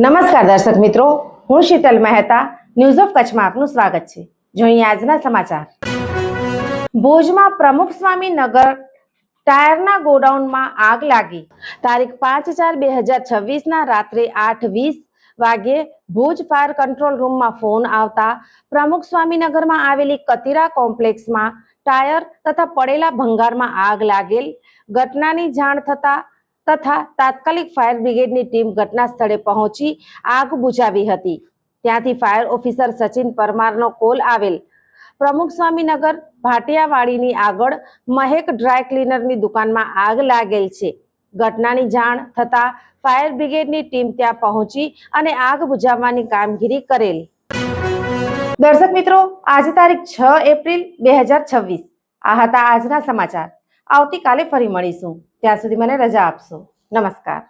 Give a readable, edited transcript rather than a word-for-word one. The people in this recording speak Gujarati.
નમસ્કાર દર્શક મિત્રો, હું શીતલ મહેતા ન્યૂઝ ઓફ કચ્છમાં આપનું સ્વાગત છે। જોઈએ આજના સમાચાર। ભુજમાં પ્રમુખ સ્વામી નગર ટાયરના ગોડાઉનમાં આગ લાગી। તારીખ 5/4/2026 રાત્રે 8:20 વાગ્યે ભુજ ફાયર કંટ્રોલ રૂમમાં ફોન આવતા પ્રમુખ સ્વામી નગરમાં આવેલી કતીરા કોમ્પ્લેક્સમાં ટાયર તથા પડેલા ભંગારમાં આગ લાગેલ ઘટનાની જાણ થતા તથા તાત્કાલિક ફાયર બ્રિગેડની ટીમ ઘટના સ્થળે પહોંચી આગ બુઝાવી હતી। ત્યાંથી ફાયર ઓફિસર સચિન પરમારનો કોલ આવેલ। પ્રમુખ સ્વામીનગર ભાટિયાવાડીની આગળ મહેક ડ્રાય ક્લીનરની દુકાનમાં આગ લાગેલ છે। ઘટનાની જાણ થતા ફાયર બ્રિગેડની ટીમ ત્યાં પહોંચી અને આગ બુઝાવવાની કામગીરી કરેલ। દર્શક મિત્રો, આજે તારીખ 6 એપ્રિલ 2026 આ હતા આજના સમાચાર। આવતીકાલે ફરી મળીશું, ત્યાં સુધી મને રજા આપશો। નમસ્કાર।